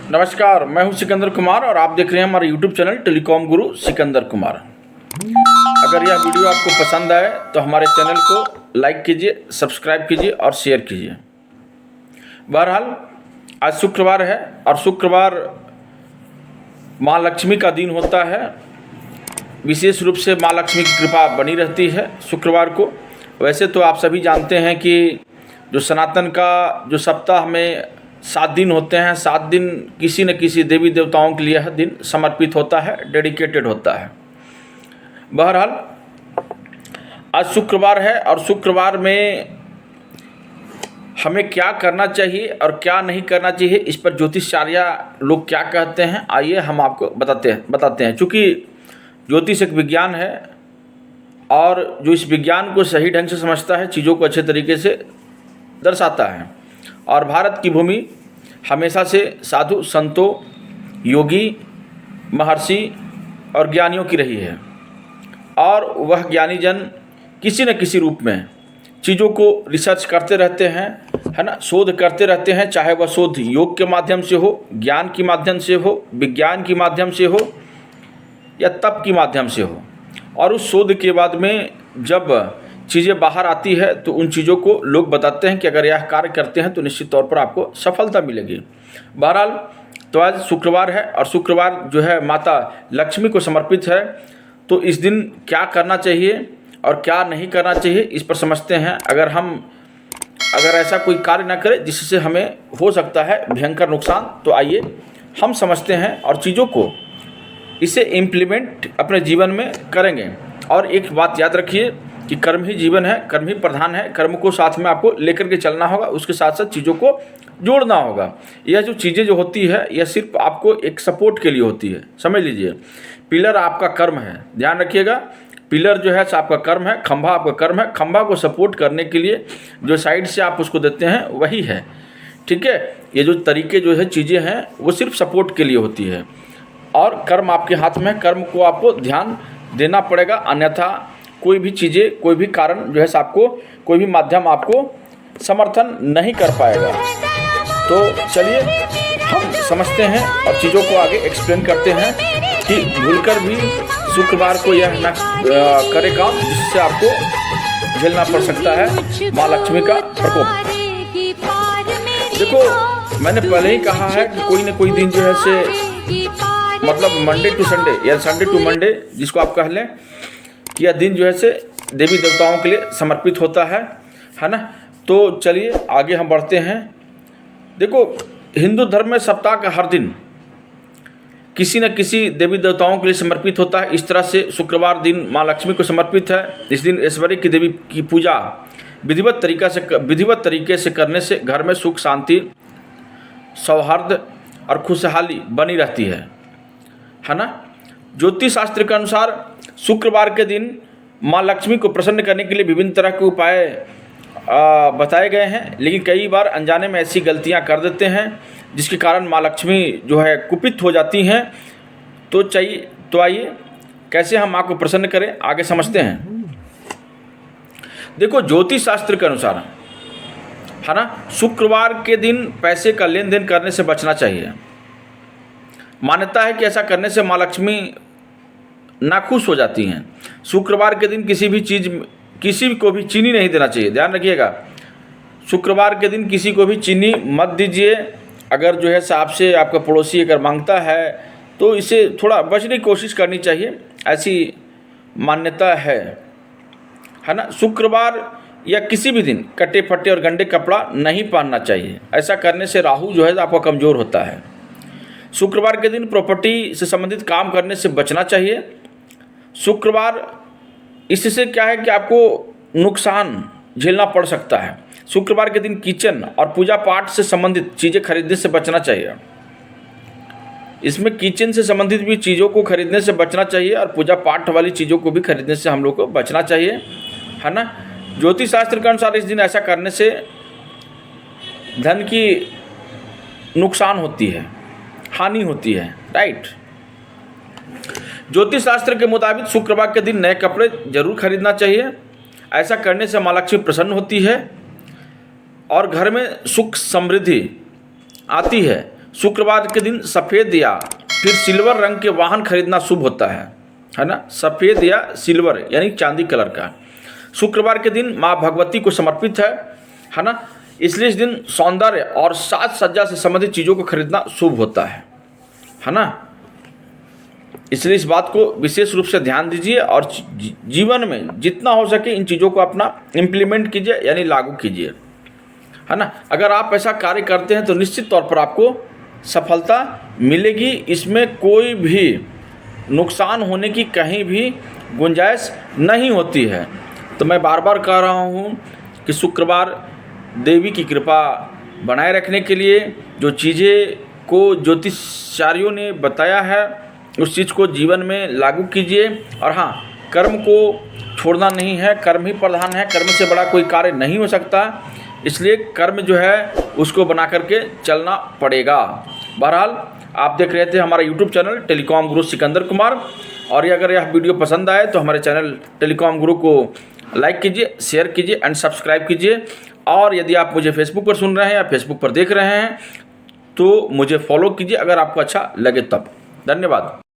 नमस्कार, मैं हूं सिकंदर कुमार और आप देख रहे हैं हमारा यूट्यूब चैनल टेलीकॉम गुरु सिकंदर कुमार। अगर यह वीडियो आपको पसंद आए तो हमारे चैनल को लाइक कीजिए, सब्सक्राइब कीजिए और शेयर कीजिए। बहरहाल आज शुक्रवार है और शुक्रवार माँ लक्ष्मी का दिन होता है। विशेष रूप से माँ लक्ष्मी की कृपा बनी रहती है शुक्रवार को। वैसे तो आप सभी जानते हैं कि जो सनातन का जो सप्ताह में 7 दिन होते हैं, 7 दिन किसी न किसी देवी देवताओं के लिए यह दिन समर्पित होता है, डेडिकेटेड होता है। बहरहाल आज शुक्रवार है और शुक्रवार में हमें क्या करना चाहिए और क्या नहीं करना चाहिए, इस पर ज्योतिषाचार्य लोग क्या कहते हैं, आइए हम आपको बताते हैं। चूँकि ज्योतिष एक विज्ञान है और जो इस विज्ञान को सही ढंग से समझता है, चीज़ों को अच्छे तरीके से दर्शाता है। और भारत की भूमि हमेशा से साधु संतों, योगी, महर्षि और ज्ञानियों की रही है और वह ज्ञानी जन किसी न किसी रूप में चीज़ों को रिसर्च करते रहते हैं, है ना, शोध करते रहते हैं। चाहे वह शोध योग के माध्यम से हो, ज्ञान के माध्यम से हो, विज्ञान के माध्यम से हो या तप के माध्यम से हो। और उस शोध के बाद में जब चीज़ें बाहर आती है तो उन चीज़ों को लोग बताते हैं कि अगर यह कार्य करते हैं तो निश्चित तौर पर आपको सफलता मिलेगी। बहरहाल तो आज शुक्रवार है और शुक्रवार जो है माता लक्ष्मी को समर्पित है। तो इस दिन क्या करना चाहिए और क्या नहीं करना चाहिए, इस पर समझते हैं। अगर ऐसा कोई कार्य ना करें जिससे हमें हो सकता है भयंकर नुकसान, तो आइए हम समझते हैं और चीज़ों को इसे इम्प्लीमेंट अपने जीवन में करेंगे। और एक बात याद रखिए कि कर्म ही जीवन है, कर्म ही प्रधान है। कर्म को साथ में आपको लेकर के चलना होगा, उसके साथ साथ चीज़ों को जोड़ना होगा। यह जो चीज़ें जो होती है यह सिर्फ आपको एक सपोर्ट के लिए होती है, समझ लीजिए। पिलर आपका कर्म है, ध्यान रखिएगा। पिलर जो है आपका कर्म है, खंभा आपका कर्म है। खंभा को सपोर्ट करने के लिए जो साइड से आप उसको देते हैं वही है, ठीक है। ये जो तरीके जो है चीज़ें हैं वो सिर्फ सपोर्ट के लिए होती है और कर्म आपके हाथ में है। कर्म को आपको ध्यान देना पड़ेगा, अन्यथा कोई भी चीज़ें, कोई भी कारण जो है आपको, कोई भी माध्यम आपको समर्थन नहीं कर पाएगा। तो चलिए हम समझते हैं और चीज़ों को आगे एक्सप्लेन करते हैं कि भूलकर भी शुक्रवार को यह न करे काम जिससे आपको झेलना पड़ सकता है माँ लक्ष्मी का प्रकोप। देखो, मैंने पहले ही कहा है कि कोई न कोई दिन जो है से मतलब मंडे टू संडे या संडे टू मंडे जिसको आप कह लें, कि यह दिन जो है से देवी देवताओं के लिए समर्पित होता है ना। तो चलिए आगे हम बढ़ते हैं। देखो, हिंदू धर्म में सप्ताह का हर दिन किसी न किसी देवी देवताओं के लिए समर्पित होता है। इस तरह से शुक्रवार दिन माँ लक्ष्मी को समर्पित है। इस दिन ऐश्वर्य की देवी की पूजा विधिवत तरीके से करने से घर में सुख, शांति, सौहार्द और खुशहाली बनी रहती है ना। ज्योतिष शास्त्र के अनुसार शुक्रवार के दिन माँ लक्ष्मी को प्रसन्न करने के लिए विभिन्न तरह के उपाय बताए गए हैं, लेकिन कई बार अनजाने में ऐसी गलतियां कर देते हैं जिसके कारण माँ लक्ष्मी जो है कुपित हो जाती हैं। तो आइए कैसे हम माँ को प्रसन्न करें, आगे समझते हैं। देखो, ज्योतिष शास्त्र के अनुसार है ना, शुक्रवार के दिन पैसे का लेन देन करने से बचना चाहिए। मान्यता है कि ऐसा करने से माँ लक्ष्मी नाखुश हो जाती हैं। शुक्रवार के दिन किसी को भी चीनी नहीं देना चाहिए, ध्यान रखिएगा। शुक्रवार के दिन किसी को भी चीनी मत दीजिए। अगर जो है आपसे आपका पड़ोसी अगर मांगता है तो इसे थोड़ा बचने की कोशिश करनी चाहिए, ऐसी मान्यता है ना। शुक्रवार या किसी भी दिन कटे फटे और गंदे कपड़ा नहीं पहनना चाहिए। ऐसा करने से राहु जो है आपका कमज़ोर होता है। शुक्रवार के दिन प्रॉपर्टी से संबंधित काम करने से बचना चाहिए। शुक्रवार इससे क्या है कि आपको नुकसान झेलना पड़ सकता है। शुक्रवार के दिन किचन और पूजा पाठ से संबंधित चीज़ें खरीदने से बचना चाहिए। इसमें किचन से संबंधित भी चीज़ों को खरीदने से बचना चाहिए और पूजा पाठ वाली चीज़ों को भी खरीदने से हम लोग को बचना चाहिए, है ना। ज्योतिष शास्त्र के अनुसार इस दिन ऐसा करने से धन की नुकसान होती है, हानि होती है, राइट। ज्योतिष शास्त्र के मुताबिक शुक्रवार के दिन नए कपड़े जरूर खरीदना चाहिए। ऐसा करने से माँ लक्ष्मी प्रसन्न होती है और घर में सुख समृद्धि आती है। शुक्रवार के दिन सफ़ेद या फिर सिल्वर रंग के वाहन खरीदना शुभ होता है ना। सफ़ेद या सिल्वर यानी चांदी कलर का। शुक्रवार के दिन माँ भगवती को समर्पित है ना, इसलिए इस दिन सौंदर्य और साज सज्जा से संबंधित चीज़ों को खरीदना शुभ होता है ना। इसलिए इस बात को विशेष रूप से ध्यान दीजिए और जीवन में जितना हो सके इन चीज़ों को अपना इम्प्लीमेंट कीजिए यानी लागू कीजिए, है ना। अगर आप ऐसा कार्य करते हैं तो निश्चित तौर पर आपको सफलता मिलेगी, इसमें कोई भी नुकसान होने की कहीं भी गुंजाइश नहीं होती है। तो मैं बार बार कह रहा हूँ कि शुक्रवार देवी की कृपा बनाए रखने के लिए जो चीज़ें को ज्योतिषाचार्यों ने बताया है उस चीज़ को जीवन में लागू कीजिए। और हाँ, कर्म को छोड़ना नहीं है, कर्म ही प्रधान है, कर्म से बड़ा कोई कार्य नहीं हो सकता, इसलिए कर्म जो है उसको बना करके चलना पड़ेगा। बहरहाल आप देख रहे थे हमारा यूट्यूब चैनल टेलीकॉम गुरु सिकंदर कुमार, और ये अगर यह वीडियो पसंद आए तो हमारे चैनल टेलीकॉम गुरु को लाइक कीजिए, शेयर कीजिए एंड सब्सक्राइब कीजिए। और यदि आप मुझे फेसबुक पर सुन रहे हैं या फेसबुक पर देख रहे हैं तो मुझे फॉलो कीजिए अगर आपको अच्छा लगे तब। धन्यवाद।